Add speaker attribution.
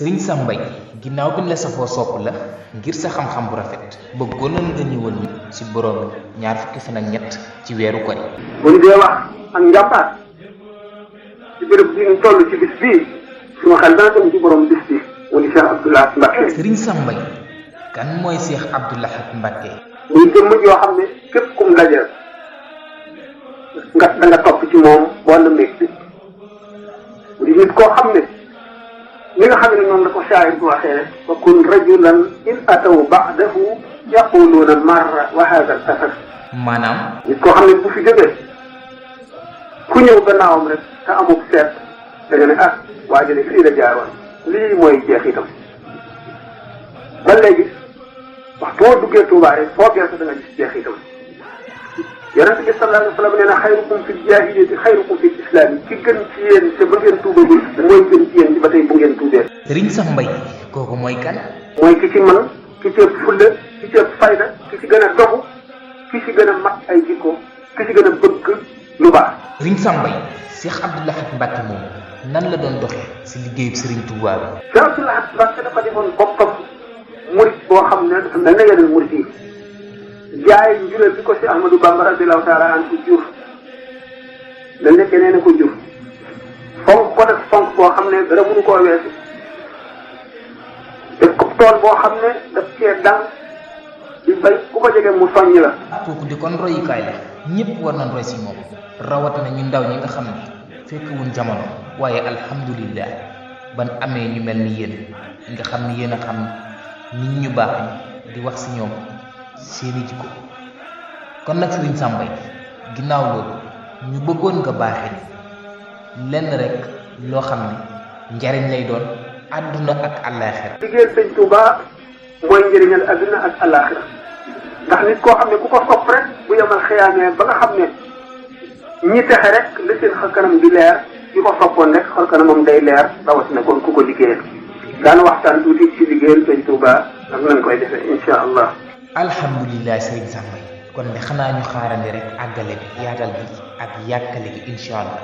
Speaker 1: Sëriñ Sam Mbaye ginnaaw bi la safoo sopp la ngir sa xam-xam bu rafet bëggoon nga ñëwal ñu ci borom ñaar fukki fan ak ñett ci weeru koor yi.
Speaker 2: bu ñu dee wax ak njàmbaar ci béréb bi ñu toll ci bis bii suma xel dana dem ci borom bis bi wala Cheikh Abdou Lahad Mbacké.
Speaker 1: Sëriñ Sam Mbaye kan mooy Cheikh Abdou Lahad Mbacké.
Speaker 2: muy jëmm yoo xam ne képp kum dajeel da nga topp ci moom boo lëmbeeg bi di nit koo xam ne li nga xam ne noonu la ko shaayir bu waxee rek wa kun rajulan in ataw ba'dahu yaquluuna marra wa hada al-asar.
Speaker 1: maanaam.
Speaker 2: nit koo xam ne bu fi jógee ku ñëw gannaawam rek te amul seet da nga ne ah waa jële fii la jaaroon lii mooy jeexitam. ba léegi waxtu boo duggee Tuubaa rek foo gerte da nga gis jeexitam. yonent bi sallallahu alayhi wa sallam nee na xayrukum fi jaahiliyati xayrukum fi islaam ki gën ci yéen te ba ngeen tuubagul mooy gën ci yéen ci ba tey bu ngeen tuubee.
Speaker 1: Sëriñ Sam Mbaye kooku mooy kan.
Speaker 2: mooy ki ci mën ki ci ëpp fulla ki ci ëpp fayda ki ci gën a dogu ki ci gën a mat ay jikko ki ci gën a bëgg lu baax.
Speaker 1: Sëriñ Sam Mbaye Cheikh Abdou Lahad Mbacké moom nan la doon doxee si liggéeyub Sëriñ Tuubaa bi.
Speaker 2: Cheikh Abdou Lahad Mbacké dafa defoon boppam murit boo xam ne dafa mel ne yeneen murit yi jaay njureel bi ko si Ahmadou Bamba radiyallahu taala anhu jur dañ ne keneen a ko jur fonk ko def fonk boo xam ne dara mënu koo weesu def ko tool boo xam ne daf cee dal di bay ku ko jege mu soññ la.
Speaker 1: kooku di kon royukaay la ñëpp war nañ roy si moom rawatina ñu ndaw ñi nga xam ne fekkwuñ jamono waaye alhamdulillah ban amee ñu mel ni yéen nga xam ne yéen a xam nit ñu baax ñi di wax si ñoom seeni jikko kon nag Sëriñ Sam Mbaye ginnaaw loolu ñu bëggoon nga baaxee lenn rek loo xam ne njariñ lay doon àdduna ak àllaaxira.
Speaker 2: liggéeyal Sëñ Tuubaa mooy njëriñal àdduna ak àllaaxira ndax nit koo xam ne ku ko sopp rek bu yemal xiyaamee ba nga xam ne ñi texe rek la seen xar kanam di leer ñi ko soppoon rek xar kanamam day leer rawatina kon ku ko liggéeyal daana waxtaan tuuti ci liggéeyal Sëñ Tuubaa ak nañ koy defee incha allah.
Speaker 1: alhamdulilah Sëriñ Sam Mbaye kon de xanaa ñu xaarandi rek àggale bi yaatal bi ak yàkkale bi incha allah.